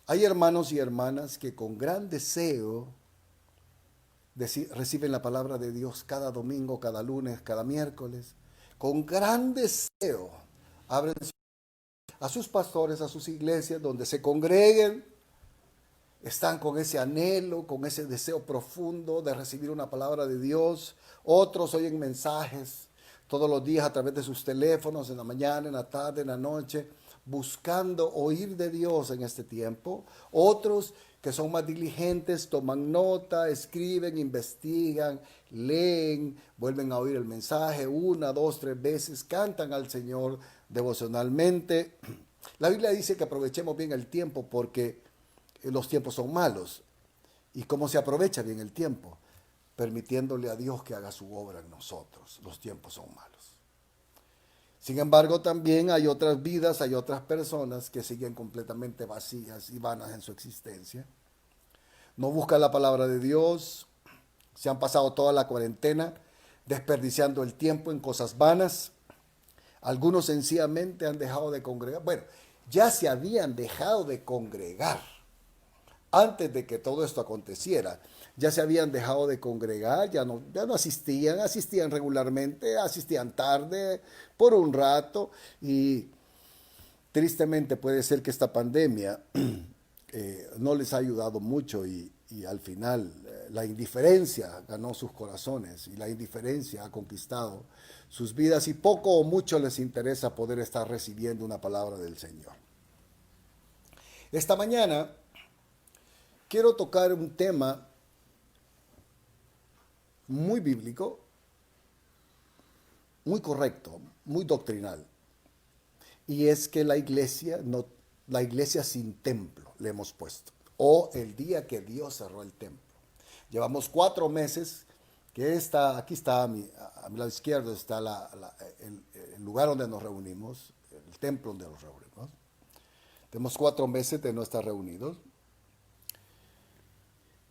Hay hermanos y hermanas que con gran deseo reciben la palabra de Dios cada domingo, cada lunes, cada miércoles. Con gran deseo abren a sus pastores, a sus iglesias, donde se congreguen. Están con ese anhelo, con ese deseo profundo de recibir una palabra de Dios. Otros oyen mensajes todos los días a través de sus teléfonos, en la mañana, en la tarde, en la noche, buscando oír de Dios en este tiempo. Otros que son más diligentes, toman nota, escriben, investigan, leen, vuelven a oír el mensaje una, dos, tres veces, cantan al Señor devocionalmente. La Biblia dice que aprovechemos bien el tiempo porque los tiempos son malos. ¿Y cómo se aprovecha bien el tiempo? Permitiéndole a Dios que haga su obra en nosotros. Los tiempos son malos. Sin embargo, también hay otras vidas, hay otras personas que siguen completamente vacías y vanas en su existencia. No buscan la palabra de Dios, se han pasado toda la cuarentena desperdiciando el tiempo en cosas vanas. Algunos sencillamente han dejado de congregar. Bueno, ya se habían dejado de congregar antes de que todo esto aconteciera. Ya se habían dejado de congregar, ya no asistían regularmente, asistían tarde, por un rato, y tristemente puede ser que esta pandemia no les ha ayudado mucho y al final la indiferencia ganó sus corazones y la indiferencia ha conquistado sus vidas y poco o mucho les interesa poder estar recibiendo una palabra del Señor. Esta mañana quiero tocar un tema muy bíblico, muy correcto, muy doctrinal. Y es que la iglesia sin templo le hemos puesto. O el día que Dios cerró el templo. Llevamos 4 meses que aquí está a mi lado izquierdo está el lugar donde nos reunimos, el templo donde nos reunimos. Tenemos 4 meses de no estar reunidos.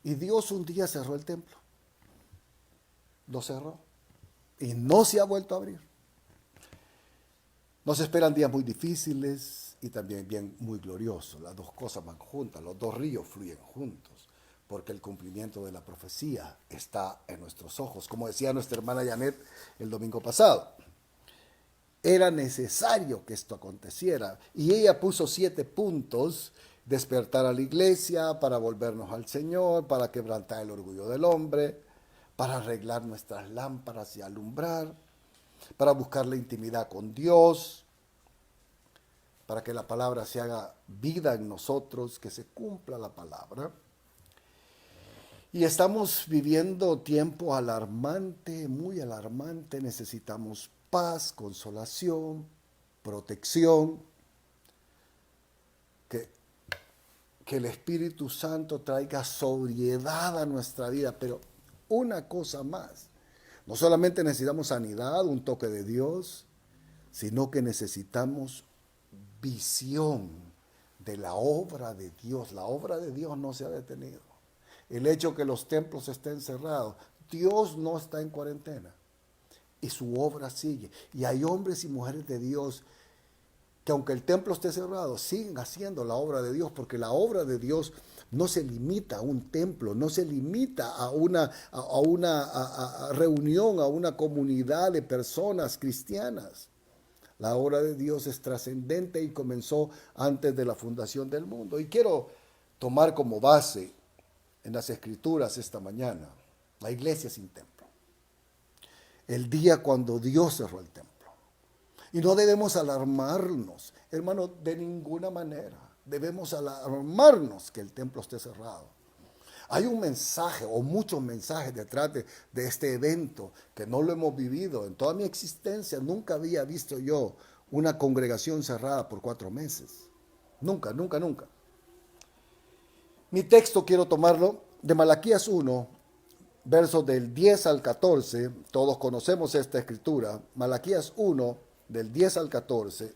Y Dios un día cerró el templo. Lo cerró. Y no se ha vuelto a abrir. Nos esperan días muy difíciles y también bien muy gloriosos. Las dos cosas van juntas, los dos ríos fluyen juntos, porque el cumplimiento de la profecía está en nuestros ojos. Como decía nuestra hermana Janet el domingo pasado, era necesario que esto aconteciera. Y ella puso 7 puntos: despertar a la iglesia, para volvernos al Señor, para quebrantar el orgullo del hombre, para arreglar nuestras lámparas y alumbrar, para buscar la intimidad con Dios, para que la palabra se haga vida en nosotros, que se cumpla la palabra. Y estamos viviendo tiempo alarmante, muy alarmante. Necesitamos paz, consolación, protección, que, que el Espíritu Santo traiga sobriedad a nuestra vida. Pero una cosa más, no solamente necesitamos sanidad, un toque de Dios, sino que necesitamos visión de la obra de Dios. La obra de Dios no se ha detenido. El hecho que los templos estén cerrados, Dios no está en cuarentena y su obra sigue. Y hay hombres y mujeres de Dios que aunque el templo esté cerrado, siguen haciendo la obra de Dios, porque la obra de Dios no se limita a un templo, no se limita a una reunión, a una comunidad de personas cristianas. La obra de Dios es trascendente y comenzó antes de la fundación del mundo. Y quiero tomar como base en las Escrituras esta mañana la iglesia sin templo. El día cuando Dios cerró el templo. Y no debemos alarmarnos, hermano, de ninguna manera. Debemos alarmarnos que el templo esté cerrado. Hay un mensaje o muchos mensajes detrás de este evento que no lo hemos vivido. En toda mi existencia nunca había visto yo una congregación cerrada por 4 meses. Nunca, nunca, nunca. Mi texto quiero tomarlo de Malaquías 1, versos del 10 al 14. Todos conocemos esta escritura. Malaquías 1, del 10 al 14.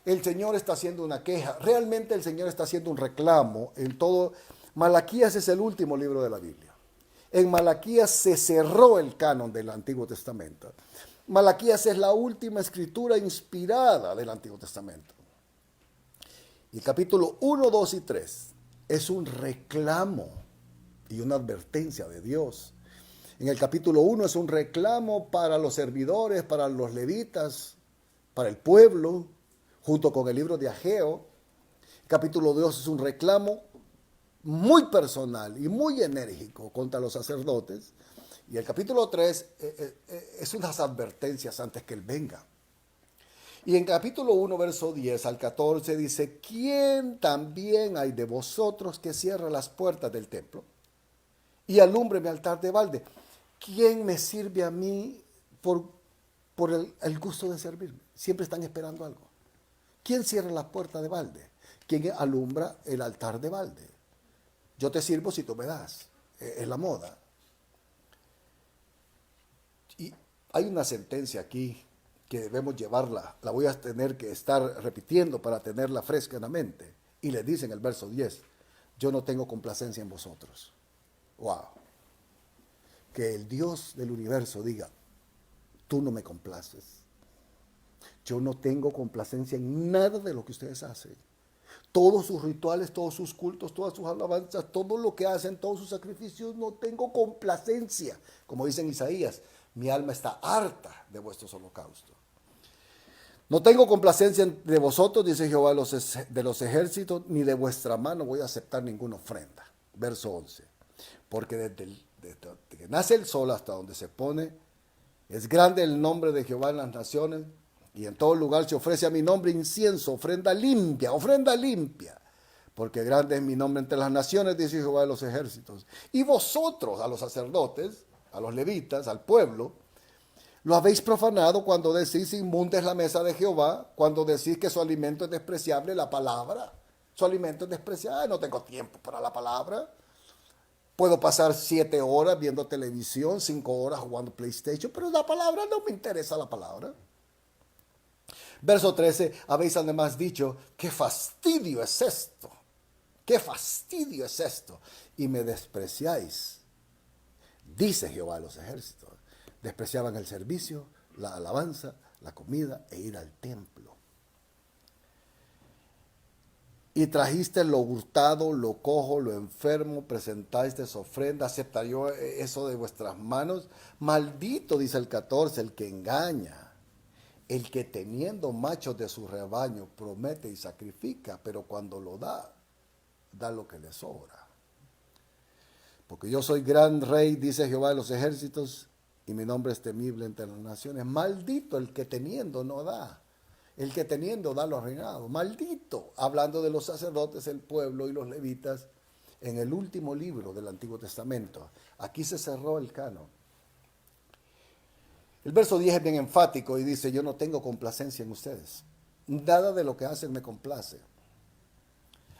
El Señor está haciendo una queja. Realmente el Señor está haciendo un reclamo en todo. Malaquías es el último libro de la Biblia. En Malaquías se cerró el canon del Antiguo Testamento. Malaquías es la última escritura inspirada del Antiguo Testamento. Y el capítulo 1, 2 y 3 es un reclamo y una advertencia de Dios. En el capítulo 1 es un reclamo para los servidores, para los levitas, para el pueblo, junto con el libro de Ageo. El capítulo 2 es un reclamo muy personal y muy enérgico contra los sacerdotes. Y el capítulo 3 es unas advertencias antes que Él venga. Y en capítulo 1, verso 10 al 14 dice, ¿quién también hay de vosotros que cierre las puertas del templo y alumbre mi altar de balde? ¿Quién me sirve a mí por el gusto de servirme? Siempre están esperando algo. ¿Quién cierra la puerta de balde? ¿Quién alumbra el altar de balde? Yo te sirvo si tú me das. Es la moda. Y hay una sentencia aquí que debemos llevarla. La voy a tener que estar repitiendo para tenerla fresca en la mente. Y le dice en el verso 10, yo no tengo complacencia en vosotros. Wow. Que el Dios del universo diga, tú no me complaces. Yo no tengo complacencia en nada de lo que ustedes hacen. Todos sus rituales, todos sus cultos, todas sus alabanzas, todo lo que hacen, todos sus sacrificios, no tengo complacencia. Como dice en Isaías, mi alma está harta de vuestros holocaustos. No tengo complacencia de vosotros, dice Jehová de los ejércitos, ni de vuestra mano voy a aceptar ninguna ofrenda. Verso 11. Porque desde que nace el sol hasta donde se pone, es grande el nombre de Jehová en las naciones, y en todo lugar se ofrece a mi nombre incienso, ofrenda limpia, porque grande es mi nombre entre las naciones, dice Jehová de los ejércitos. Y vosotros, a los sacerdotes, a los levitas, al pueblo, lo habéis profanado cuando decís inmunda es la mesa de Jehová, cuando decís que su alimento es despreciable, la palabra. Su alimento es despreciable, no tengo tiempo para la palabra. Puedo pasar 7 horas viendo televisión, 5 horas jugando PlayStation, pero la palabra no me interesa la palabra. Verso 13, habéis además dicho, qué fastidio es esto, qué fastidio es esto, y me despreciáis, dice Jehová de los ejércitos. Despreciaban el servicio, la alabanza, la comida e ir al templo. Y trajiste lo hurtado, lo cojo, lo enfermo, presentaste ofrenda, aceptaré yo eso de vuestras manos. Maldito, dice el 14, el que engaña, el que teniendo machos de su rebaño promete y sacrifica, pero cuando lo da, da lo que le sobra. Porque yo soy gran rey, dice Jehová de los ejércitos, y mi nombre es temible entre las naciones. Maldito el que teniendo no da. El que teniendo da lo reinado. Maldito, hablando de los sacerdotes, el pueblo y los levitas, en el último libro del Antiguo Testamento. Aquí se cerró el canon. El verso 10 es bien enfático y dice, yo no tengo complacencia en ustedes. Nada de lo que hacen me complace.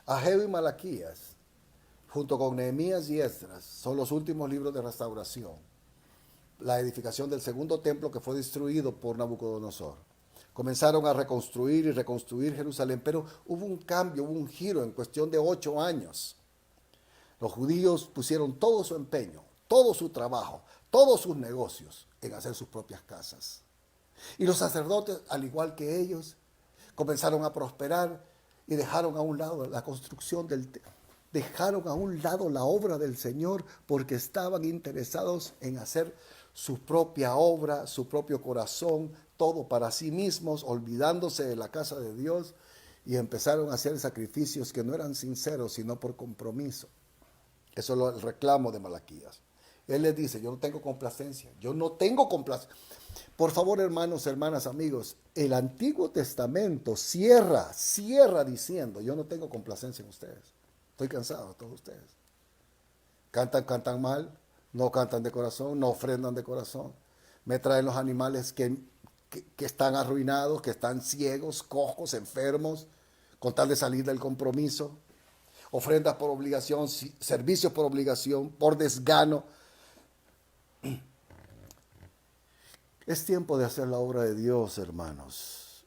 Ageo y Malaquías, junto con Nehemías y Esdras, son los últimos libros de restauración. La edificación del segundo templo que fue destruido por Nabucodonosor. Comenzaron a reconstruir y reconstruir Jerusalén, pero hubo un cambio, hubo un giro en cuestión de 8 años. Los judíos pusieron todo su empeño, todo su trabajo, todos sus negocios en hacer sus propias casas. Y los sacerdotes, al igual que ellos, comenzaron a prosperar y dejaron a un lado la construcción del templo. Dejaron a un lado la obra del Señor porque estaban interesados en hacer su propia obra, su propio corazón, todo para sí mismos, olvidándose de la casa de Dios, y empezaron a hacer sacrificios que no eran sinceros, sino por compromiso. Eso es el reclamo de Malaquías. Él les dice, yo no tengo complacencia, yo no tengo complacencia. Por favor, hermanos, hermanas, amigos, el Antiguo Testamento cierra diciendo, yo no tengo complacencia en ustedes. Estoy cansado de todos ustedes. Cantan mal, no cantan de corazón, no ofrendan de corazón. Me traen los animales que están arruinados, que están ciegos, cojos, enfermos, con tal de salir del compromiso. Ofrendas por obligación, servicios por obligación, por desgano. Es tiempo de hacer la obra de Dios, hermanos.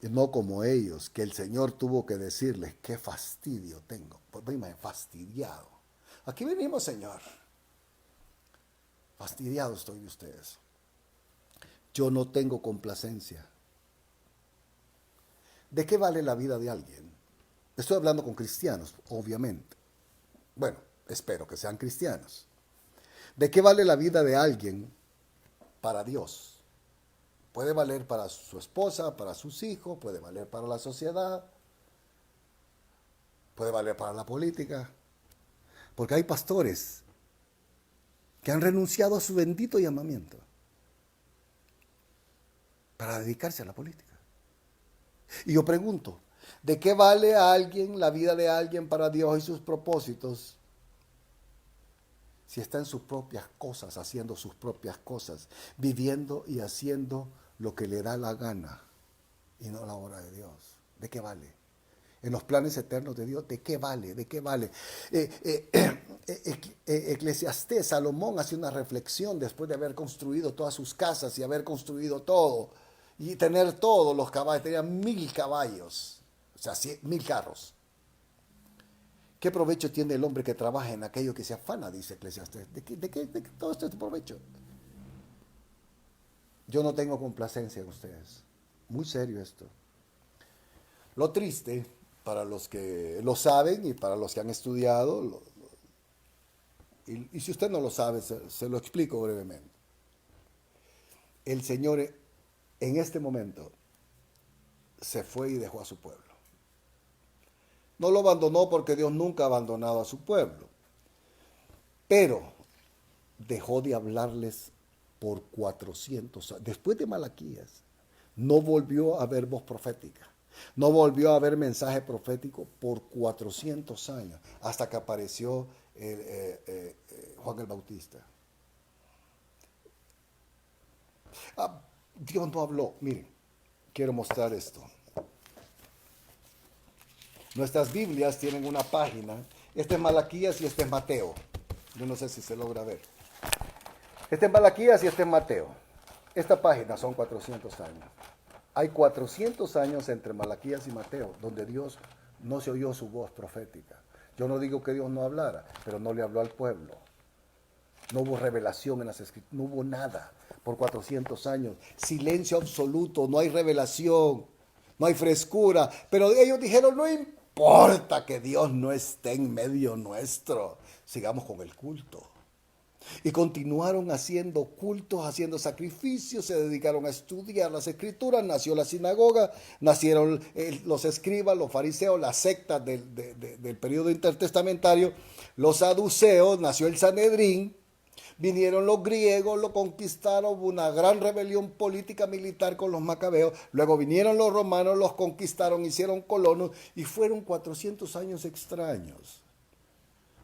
Y no como ellos, que el Señor tuvo que decirles, qué fastidio tengo. Pues me fastidiado. Aquí venimos, Señor. Fastidiado estoy de ustedes. Yo no tengo complacencia. ¿De qué vale la vida de alguien? Estoy hablando con cristianos, obviamente. Bueno, espero que sean cristianos. ¿De qué vale la vida de alguien para Dios? Puede valer para su esposa, para sus hijos, puede valer para la sociedad, puede valer para la política. Porque hay pastores que han renunciado a su bendito llamamiento para dedicarse a la política. Y yo pregunto, ¿de qué vale a alguien la vida de alguien para Dios y sus propósitos si está en sus propias cosas, haciendo sus propias cosas, viviendo y haciendo lo que le da la gana y no la obra de Dios? ¿De qué vale? En los planes eternos de Dios, ¿de qué vale? ¿De qué vale? Eclesiastés, Salomón hace una reflexión después de haber construido todas sus casas y haber construido todo y tener todos los caballos, tenía 1000 caballos, o sea, 1000 carros. ¿Qué provecho tiene el hombre que trabaja en aquello que se afana? Dice Eclesiastés. ¿De qué todo esto es provecho? Yo no tengo complacencia en ustedes. Muy serio esto. Lo triste, para los que lo saben y para los que han estudiado, y si usted no lo sabe, se lo explico brevemente. El Señor en este momento se fue y dejó a su pueblo. No lo abandonó porque Dios nunca ha abandonado a su pueblo, pero dejó de hablarles por 400 años. Después de Malaquías, no volvió a haber voz profética. No volvió a haber mensaje profético por 400 años, hasta que apareció Juan el Bautista. Dios no habló. Miren, quiero mostrar esto. Nuestras Biblias tienen una página. Este es Malaquías y este es Mateo. Yo no sé si se logra ver. Este es Malaquías y este es Mateo. Esta página son 400 años. Hay 400 años entre Malaquías y Mateo, donde Dios no se oyó su voz profética. Yo no digo que Dios no hablara, pero no le habló al pueblo. No hubo revelación en las escrituras, no hubo nada por 400 años. Silencio absoluto, no hay revelación, no hay frescura. Pero ellos dijeron, no importa que Dios no esté en medio nuestro, sigamos con el culto. Y continuaron haciendo cultos, haciendo sacrificios, se dedicaron a estudiar las escrituras, nació la sinagoga, nacieron los escribas, los fariseos, las sectas del periodo intertestamentario, los saduceos, nació el Sanedrín, vinieron los griegos, lo conquistaron, hubo una gran rebelión política militar con los macabeos, luego vinieron los romanos, los conquistaron, hicieron colonos y fueron 400 años extraños,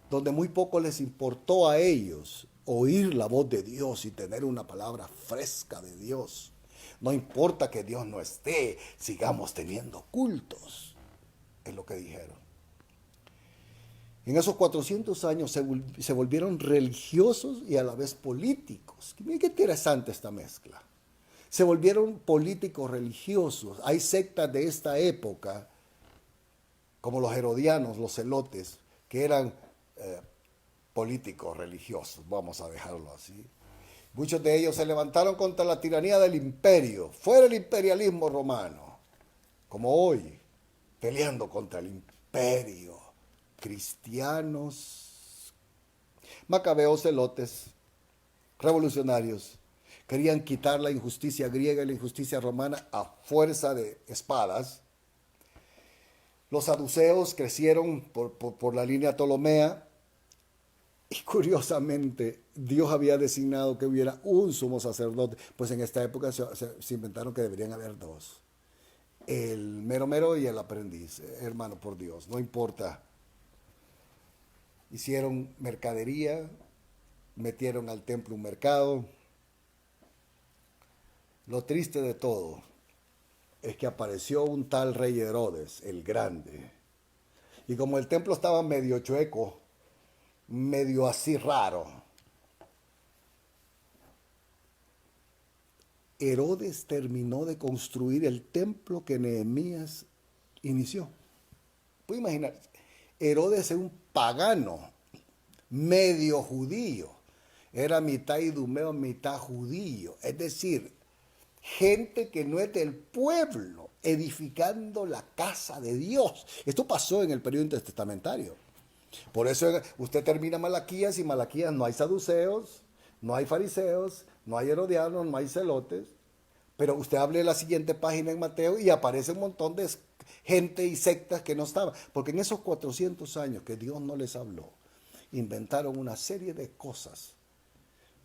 donde muy poco les importó a ellos oír la voz de Dios y tener una palabra fresca de Dios. No importa que Dios no esté, sigamos teniendo cultos, es lo que dijeron. En esos 400 años se volvieron religiosos y a la vez políticos. Miren qué interesante esta mezcla. Se volvieron políticos religiosos. Hay sectas de esta época, como los herodianos, los celotes, que eran políticos religiosos, vamos a dejarlo así. Muchos de ellos se levantaron contra la tiranía del imperio, fuera el imperialismo romano, como hoy, peleando contra el imperio. Cristianos, macabeos, celotes, revolucionarios, querían quitar la injusticia griega y la injusticia romana a fuerza de espadas. Los saduceos crecieron por la línea Ptolomea. Y curiosamente, Dios había designado que hubiera un sumo sacerdote, pues en esta época se inventaron que deberían haber dos. El mero mero y el aprendiz. Hermano, por Dios, no importa. Hicieron mercadería, metieron al templo un mercado. Lo triste de todo es que apareció un tal rey Herodes, el grande. Y como el templo estaba medio chueco, medio así raro, Herodes terminó de construir el templo que Nehemías inició. Puede imaginar, Herodes es un pagano, medio judío, era mitad idumeo, mitad judío, es decir, gente que no es del pueblo, edificando la casa de Dios. Esto pasó en el periodo intertestamentario. Por eso usted termina Malaquías y Malaquías no hay saduceos, no hay fariseos, no hay herodianos, no hay celotes. Pero usted hable la siguiente página en Mateo y aparece un montón de gente y sectas que no estaban. Porque en esos 400 años que Dios no les habló, inventaron una serie de cosas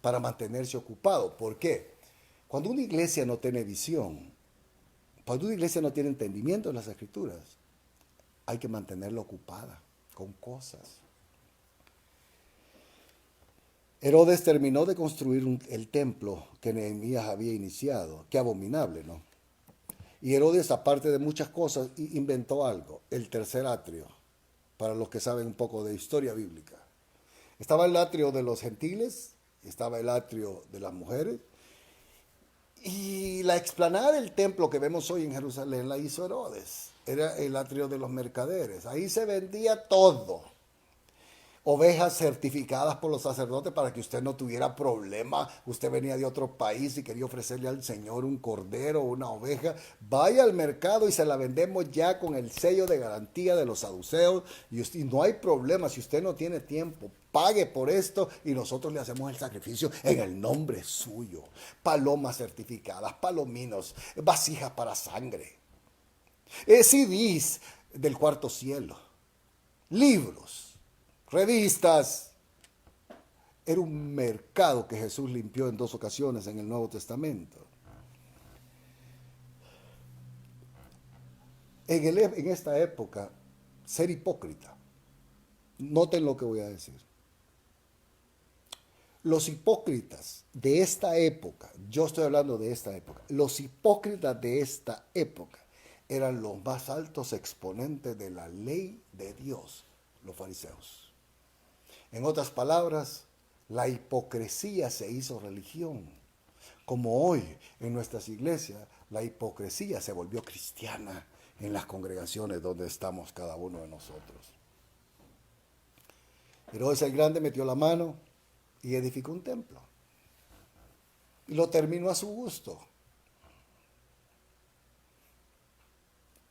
para mantenerse ocupado. ¿Por qué? Cuando una iglesia no tiene visión, cuando una iglesia no tiene entendimiento de las escrituras, hay que mantenerla ocupada con cosas. Herodes terminó de construir el templo que Nehemías había iniciado. Qué abominable, ¿no? Y Herodes, aparte de muchas cosas, inventó algo, el tercer atrio, para los que saben un poco de historia bíblica. Estaba el atrio de los gentiles, estaba el atrio de las mujeres, y la explanada del templo que vemos hoy en Jerusalén la hizo Herodes. Era el atrio de los mercaderes. Ahí se vendía todo. Ovejas certificadas por los sacerdotes para que usted no tuviera problema. Usted venía de otro país y quería ofrecerle al Señor un cordero o una oveja. Vaya al mercado y se la vendemos ya con el sello de garantía de los saduceos. Y no hay problema. Si usted no tiene tiempo, pague por esto y nosotros le hacemos el sacrificio en el nombre suyo. Palomas certificadas, palominos, vasijas para sangre, CDs del cuarto cielo, libros, revistas. Era un mercado que Jesús limpió en 2 ocasiones en el Nuevo Testamento. En esta época, ser hipócrita. Noten lo que voy a decir. Los hipócritas de esta época, yo estoy hablando de esta época, los hipócritas de esta época eran los más altos exponentes de la ley de Dios, los fariseos. En otras palabras, la hipocresía se hizo religión. Como hoy en nuestras iglesias, la hipocresía se volvió cristiana en las congregaciones donde estamos cada uno de nosotros. Herodes el Grande metió la mano y edificó un templo. Y lo terminó a su gusto.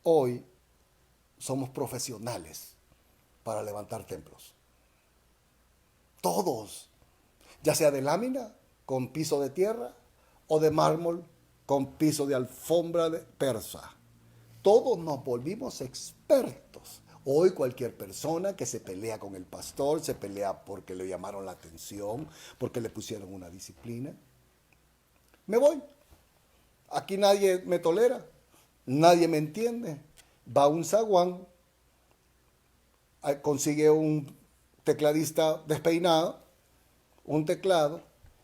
Hoy somos profesionales para levantar templos. Todos, ya sea de lámina con piso de tierra o de mármol con piso de alfombra de persa. Todos nos volvimos expertos. Hoy cualquier persona que se pelea con el pastor, se pelea porque le llamaron la atención, porque le pusieron una disciplina. Me voy. Aquí nadie me tolera, nadie me entiende. Va a un zaguán, consigue un tecladista despeinado, un teclado,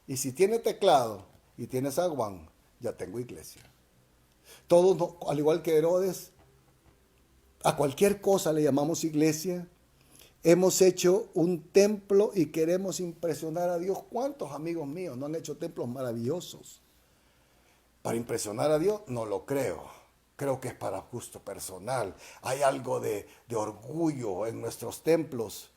y si tiene teclado y tiene zaguán, ya tengo iglesia. Todos, al igual que Herodes, a cualquier cosa le llamamos iglesia. Hemos hecho un templo y queremos impresionar a Dios. ¿Cuántos amigos míos no han hecho templos maravillosos? Para impresionar a Dios, no lo creo. Creo que es para gusto personal. Hay algo de orgullo en nuestros templos.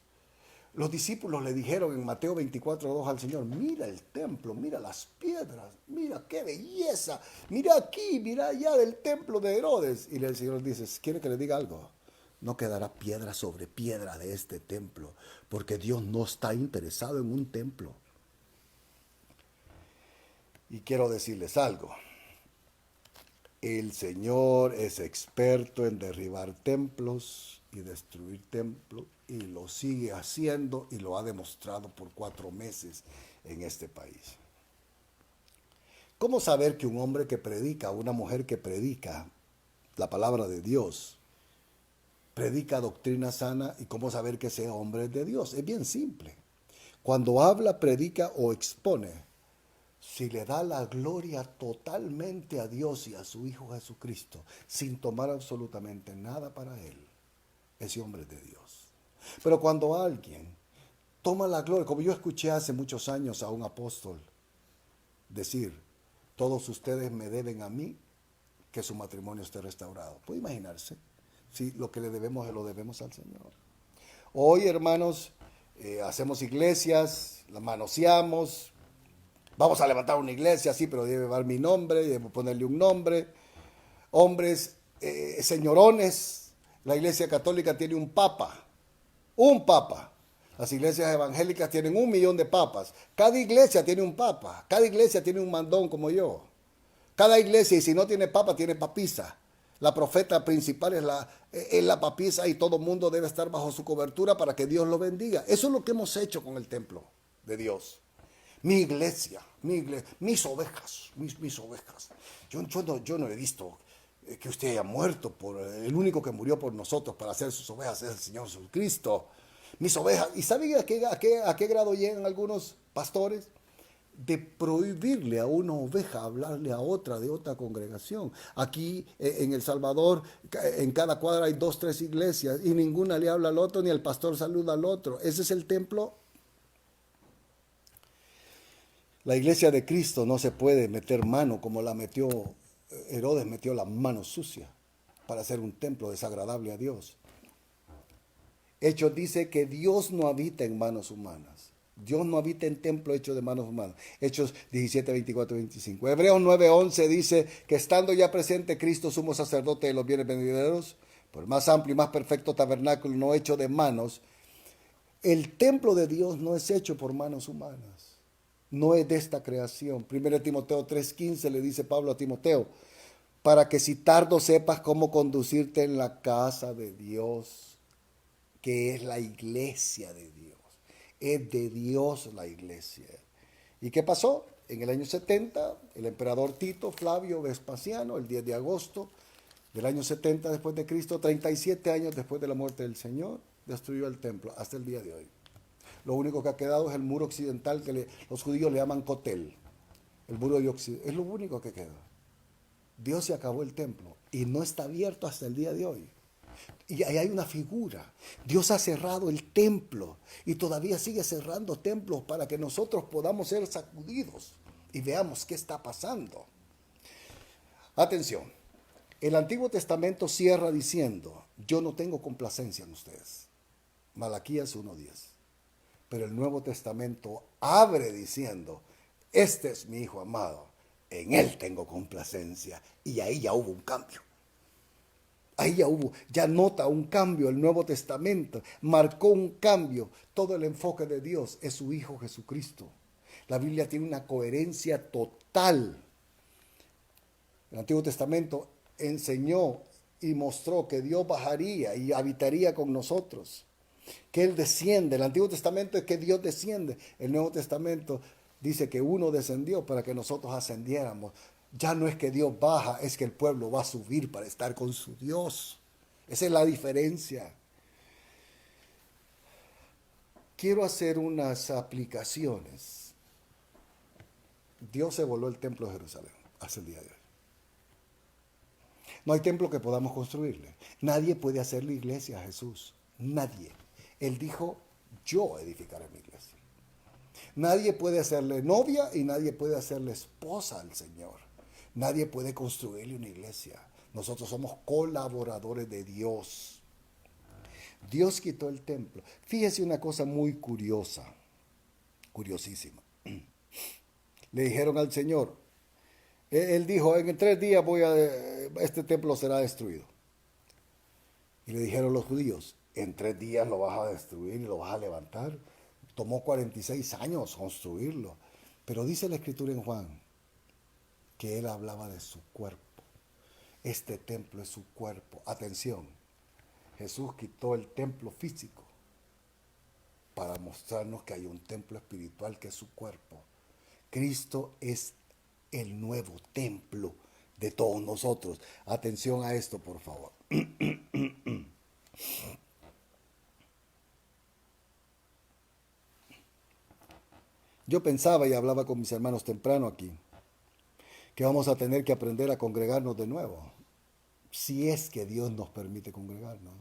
Los discípulos le dijeron en Mateo 24:2 al Señor: mira el templo, mira las piedras, mira qué belleza, mira aquí, mira allá del templo de Herodes. Y el Señor dice: ¿quiere que le diga algo? No quedará piedra sobre piedra de este templo, porque Dios no está interesado en un templo. Y quiero decirles algo. El Señor es experto en derribar templos y destruir templos, y lo sigue haciendo y lo ha demostrado por 4 meses en este país. ¿Cómo saber que un hombre que predica, una mujer que predica la palabra de Dios, predica doctrina sana, y cómo saber que ese hombre es de Dios? Es bien simple. Cuando habla, predica o expone, si le da la gloria totalmente a Dios y a su Hijo Jesucristo, sin tomar absolutamente nada para él, ese hombre es de Dios. Pero cuando alguien toma la gloria, como yo escuché hace muchos años a un apóstol decir: todos ustedes me deben a mí que su matrimonio esté restaurado. ¿Puede imaginarse? Si lo que le debemos, lo debemos al Señor. Hoy, hermanos, hacemos iglesias, las manoseamos. Vamos a levantar una iglesia, sí, pero debe llevar mi nombre, debe ponerle un nombre. Hombres señorones. La Iglesia Católica tiene un papa. Un papa. Las iglesias evangélicas tienen 1 millón de papas. Cada iglesia tiene un papa. Cada iglesia tiene un mandón como yo. Cada iglesia, y si no tiene papa, tiene papisa. La profeta principal es la papisa y todo el mundo debe estar bajo su cobertura para que Dios lo bendiga. Eso es lo que hemos hecho con el templo de Dios. Mi iglesia, mis ovejas, mis ovejas. Yo no he visto que usted haya muerto por el único que murió por nosotros para hacer sus ovejas es el Señor Jesucristo. Mis ovejas. ¿Y saben a qué grado llegan algunos pastores? De prohibirle a una oveja hablarle a otra de otra congregación. Aquí en El Salvador, en cada cuadra hay 2, 3 iglesias y ninguna le habla al otro ni el pastor saluda al otro. Ese es el templo. La iglesia de Cristo no se puede meter mano como la metió Herodes, metió la mano sucia para hacer un templo desagradable a Dios. Hechos dice que Dios no habita en manos humanas. Dios no habita en templo hecho de manos humanas. Hechos 17, 24, 25. Hebreos 9, 11 dice que estando ya presente Cristo, sumo sacerdote de los bienes venideros, por el más amplio y más perfecto tabernáculo no hecho de manos, el templo de Dios no es hecho por manos humanas. No es de esta creación. 1 Timoteo 3:15 le dice Pablo a Timoteo, para que si tardo sepas cómo conducirte en la casa de Dios, que es la iglesia de Dios. Es de Dios la iglesia. ¿Y qué pasó? En el año 70, el emperador Tito Flavio Vespasiano, el 10 de agosto del año 70 después de Cristo, 37 años después de la muerte del Señor, destruyó el templo hasta el día de hoy. Lo único que ha quedado es el muro occidental que los judíos le llaman Cotel. El muro de Occidente. Es lo único que queda. Dios se acabó el templo y no está abierto hasta el día de hoy. Y ahí hay una figura. Dios ha cerrado el templo y todavía sigue cerrando templos para que nosotros podamos ser sacudidos y veamos qué está pasando. Atención, el Antiguo Testamento cierra diciendo, yo no tengo complacencia en ustedes. Malaquías 1:10. Pero el Nuevo Testamento abre diciendo, este es mi Hijo amado, en él tengo complacencia. Y ahí ya hubo un cambio. Ahí ya nota un cambio. El Nuevo Testamento marcó un cambio. Todo el enfoque de Dios es su Hijo Jesucristo. La Biblia tiene una coherencia total. El Antiguo Testamento enseñó y mostró que Dios bajaría y habitaría con nosotros. Que Él desciende. El Antiguo Testamento es que Dios desciende. El Nuevo Testamento dice que uno descendió para que nosotros ascendiéramos. Ya no es que Dios baja, es que el pueblo va a subir para estar con su Dios. Esa es la diferencia. Quiero hacer unas aplicaciones. Dios se voló el templo de Jerusalén hasta el día de hoy. No hay templo que podamos construirle. Nadie puede hacerle iglesia a Jesús. Nadie. Él dijo, yo edificaré mi iglesia. Nadie puede hacerle novia y nadie puede hacerle esposa al Señor. Nadie puede construirle una iglesia. Nosotros somos colaboradores de Dios. Dios quitó el templo. Fíjese una cosa muy curiosa, curiosísima. Le dijeron al Señor, Él dijo, en 3 días este templo será destruido. Y le dijeron los judíos, en 3 días lo vas a destruir y lo vas a levantar. Tomó 46 años construirlo. Pero dice la Escritura en Juan que Él hablaba de su cuerpo. Este templo es su cuerpo. Atención, Jesús quitó el templo físico para mostrarnos que hay un templo espiritual que es su cuerpo. Cristo es el nuevo templo de todos nosotros. Atención a esto, por favor. Yo pensaba y hablaba con mis hermanos temprano aquí, que vamos a tener que aprender a congregarnos de nuevo, si es que Dios nos permite congregarnos.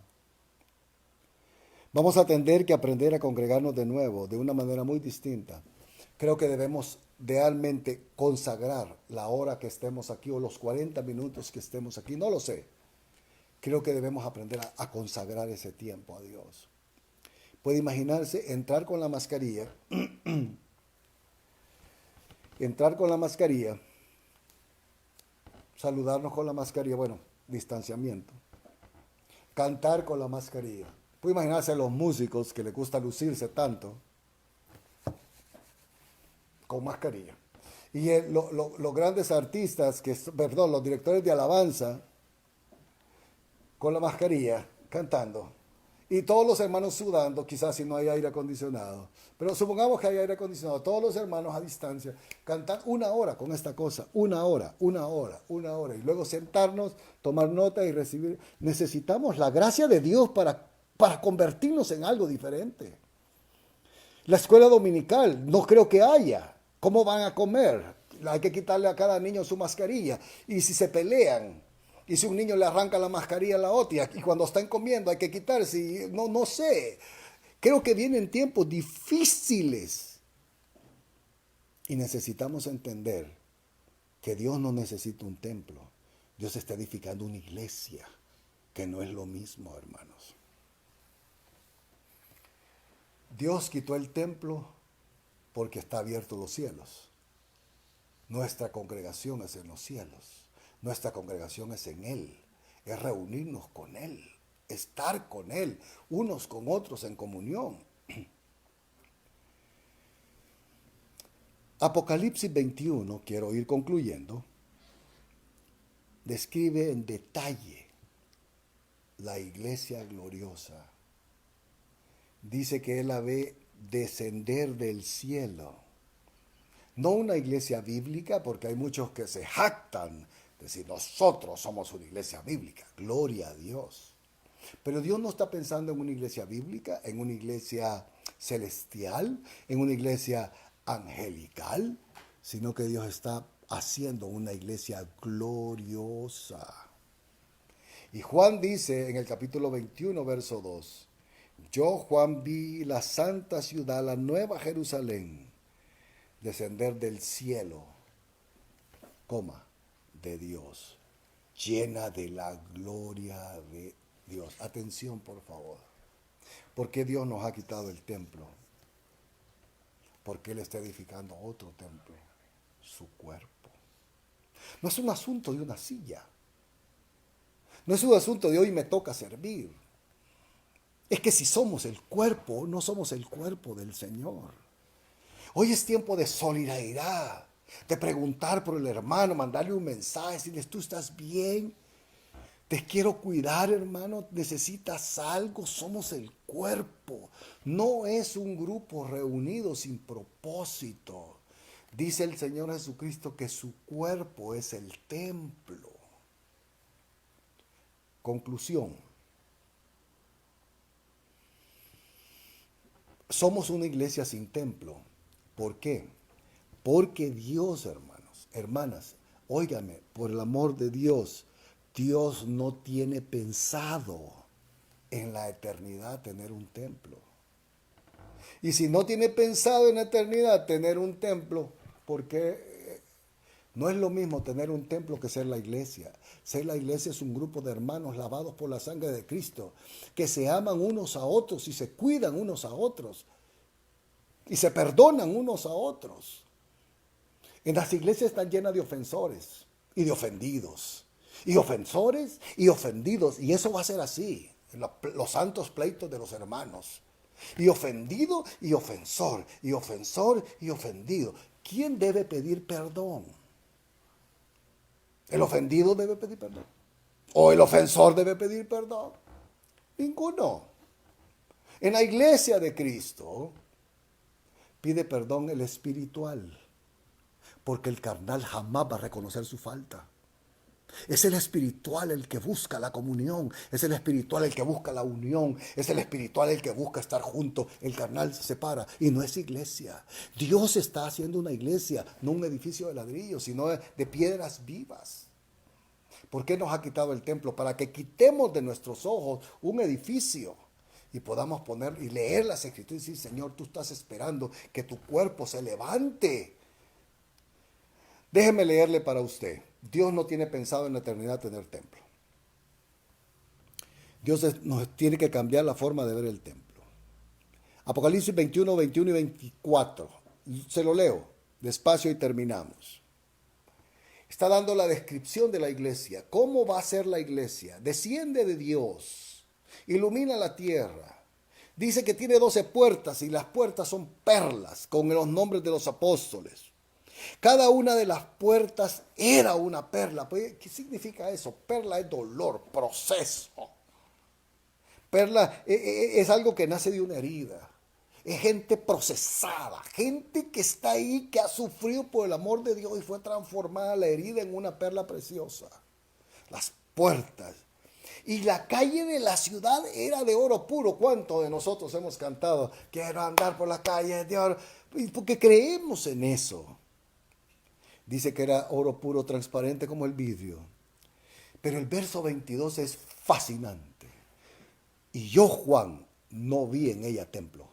Vamos a tener que aprender a congregarnos de nuevo, de una manera muy distinta. Creo que debemos realmente consagrar la hora que estemos aquí o los 40 minutos que estemos aquí, no lo sé. Creo que debemos aprender a consagrar ese tiempo a Dios. Puede imaginarse entrar con la mascarilla, saludarnos con la mascarilla. Bueno, distanciamiento. Cantar con la mascarilla. Puede imaginarse a los músicos que les gusta lucirse tanto con mascarilla. Y los grandes artistas, perdón, los directores de alabanza, con la mascarilla, cantando. Y todos los hermanos sudando, quizás si no hay aire acondicionado. Pero supongamos que hay aire acondicionado. Todos los hermanos a distancia cantan 1 hora con esta cosa. 1 hora. Y luego sentarnos, tomar nota y recibir. Necesitamos la gracia de Dios para convertirnos en algo diferente. La escuela dominical, no creo que haya. ¿Cómo van a comer? Hay que quitarle a cada niño su mascarilla. Y si se pelean, y si un niño le arranca la mascarilla a la otra, y cuando están comiendo hay que quitarse, no sé. Creo que vienen tiempos difíciles. Y necesitamos entender que Dios no necesita un templo. Dios está edificando una iglesia, que no es lo mismo, hermanos. Dios quitó el templo porque está abierto los cielos. Nuestra congregación es en los cielos. Nuestra congregación es en Él. Es reunirnos con Él. Estar con Él. Unos con otros en comunión. Apocalipsis 21, quiero ir concluyendo, describe en detalle la iglesia gloriosa. Dice que Él la ve descender del cielo. No una iglesia bíblica, porque hay muchos que se jactan de decir, nosotros somos una iglesia bíblica. Gloria a Dios. Pero Dios no está pensando en una iglesia bíblica, en una iglesia celestial, en una iglesia angelical, sino que Dios está haciendo una iglesia gloriosa. Y Juan dice en el capítulo 21, verso 2, yo, Juan, vi la santa ciudad, la nueva Jerusalén, descender del cielo, de Dios, llena de la gloria de Dios. Atención, por favor. ¿Por qué Dios nos ha quitado el templo? Porque Él está edificando otro templo, su cuerpo. No es un asunto de una silla. No es un asunto de hoy me toca servir. Es que si somos el cuerpo, no somos el cuerpo del Señor. Hoy es tiempo de solidaridad, de preguntar por el hermano, mandarle un mensaje, decirles, ¿tú estás bien? Te quiero cuidar, hermano, necesitas algo, somos el cuerpo. No es un grupo reunido sin propósito. Dice el Señor Jesucristo que su cuerpo es el templo. Conclusión. Somos una iglesia sin templo. ¿Por qué? Porque Dios, hermanos, hermanas, óigame, por el amor de Dios, Dios no tiene pensado en la eternidad tener un templo. Y si no tiene pensado en la eternidad tener un templo, ¿por qué? No es lo mismo tener un templo que ser la iglesia. Ser la iglesia es un grupo de hermanos lavados por la sangre de Cristo, que se aman unos a otros y se cuidan unos a otros. Y se perdonan unos a otros. En las iglesias están llenas de ofensores y de ofendidos. Y ofensores y ofendidos. Y eso va a ser así. Los santos pleitos de los hermanos. Y ofendido y ofensor. Y ofensor y ofendido. ¿Quién debe pedir perdón? ¿El ofendido debe pedir perdón? ¿O el ofensor debe pedir perdón? Ninguno. En la iglesia de Cristo pide perdón el espiritual, porque el carnal jamás va a reconocer su falta. Es el espiritual el que busca la comunión, es el espiritual el que busca la unión, es el espiritual el que busca estar junto. El carnal se separa y no es iglesia. Dios está haciendo una iglesia, no un edificio de ladrillos, sino de piedras vivas. ¿Por qué nos ha quitado el templo? Para que quitemos de nuestros ojos un edificio y podamos poner y leer las escrituras y decir, Señor, tú estás esperando que tu cuerpo se levante. Déjeme leerle para usted. Dios no tiene pensado en la eternidad tener templo. Dios nos tiene que cambiar la forma de ver el templo. Apocalipsis 21, 21 y 24. Se lo leo despacio y terminamos. Está dando la descripción de la iglesia. ¿Cómo va a ser la iglesia? Desciende de Dios, ilumina la tierra. Dice que tiene 12 puertas y las puertas son perlas con los nombres de los apóstoles. Cada una de las puertas era una perla. ¿Qué significa eso? Perla es dolor, proceso. Perla es algo que nace de una herida. Es gente procesada, gente que está ahí, que ha sufrido por el amor de Dios y fue transformada la herida en una perla preciosa. Las puertas. Y la calle de la ciudad era de oro puro. ¿Cuántos de nosotros hemos cantado? Quiero andar por las calles de oro. Porque creemos en eso. Dice que era oro puro, transparente como el vidrio. Pero el verso 22 es fascinante. Y yo, Juan, no vi en ella templo.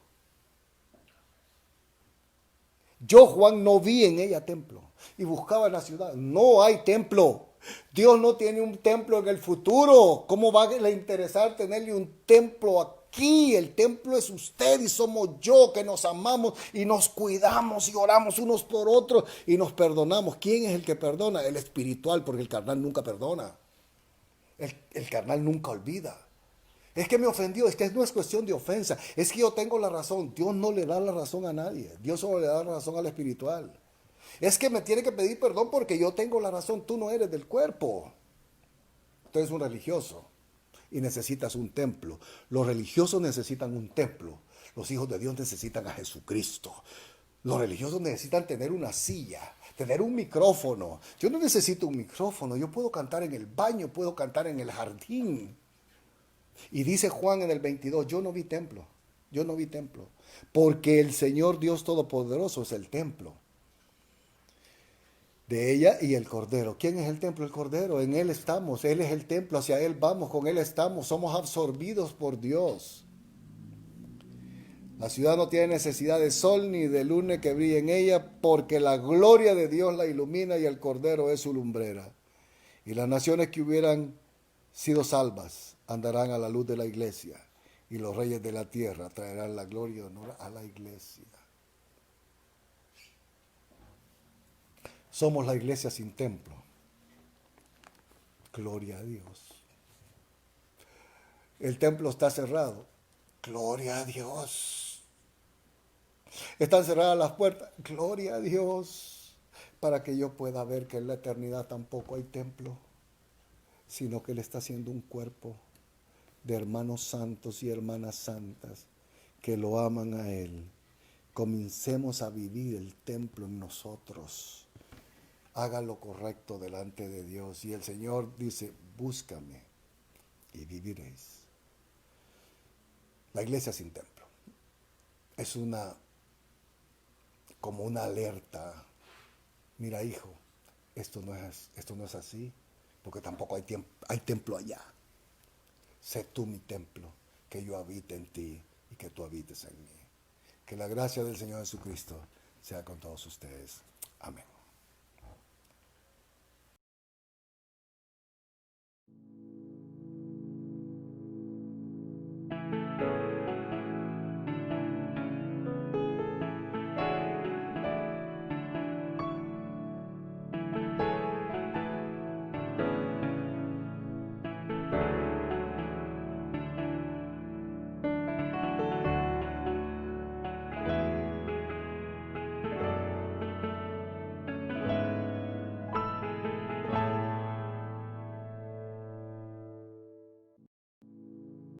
Yo, Juan, no vi en ella templo. Y buscaba en la ciudad. No hay templo. Dios no tiene un templo en el futuro. ¿Cómo va a interesar tenerle un templo aquí? El templo es usted y somos yo, que nos amamos y nos cuidamos y oramos unos por otros y nos perdonamos. ¿Quién es el que perdona? El espiritual, porque el carnal nunca perdona. El carnal nunca olvida. Es que me ofendió, es que no es cuestión de ofensa, es que yo tengo la razón. Dios no le da la razón a nadie, Dios solo le da la razón al espiritual. Es que me tiene que pedir perdón porque yo tengo la razón, tú no eres del cuerpo. Tú eres un religioso y necesitas un templo. Los religiosos necesitan un templo, los hijos de Dios necesitan a Jesucristo. Los religiosos necesitan tener una silla, tener un micrófono. Yo no necesito un micrófono, yo puedo cantar en el baño, puedo cantar en el jardín. Y dice Juan en el 22, yo no vi templo, porque el Señor Dios Todopoderoso es el templo de ella y el Cordero. ¿Quién es el templo? El Cordero, en Él estamos, Él es el templo, hacia Él vamos, con Él estamos, somos absorbidos por Dios. La ciudad no tiene necesidad de sol ni de luna que brille en ella, porque la gloria de Dios la ilumina y el Cordero es su lumbrera. Y las naciones que hubieran sido salvas andarán a la luz de la iglesia, y los reyes de la tierra traerán la gloria y honor a la iglesia. Somos la iglesia sin templo. Gloria a Dios. El templo está cerrado. Gloria a Dios. Están cerradas las puertas. Gloria a Dios. Para que yo pueda ver que en la eternidad tampoco hay templo, sino que Él está haciendo un cuerpo de hermanos santos y hermanas santas que lo aman a Él. Comencemos a vivir el templo en nosotros. Haga lo correcto delante de Dios. Y el Señor dice, búscame y viviréis. La iglesia sin templo es como una alerta. Mira, hijo, esto no es así, porque tampoco hay templo allá. Sé tú mi templo, que yo habite en ti y que tú habites en mí. Que la gracia del Señor Jesucristo sea con todos ustedes. Amén.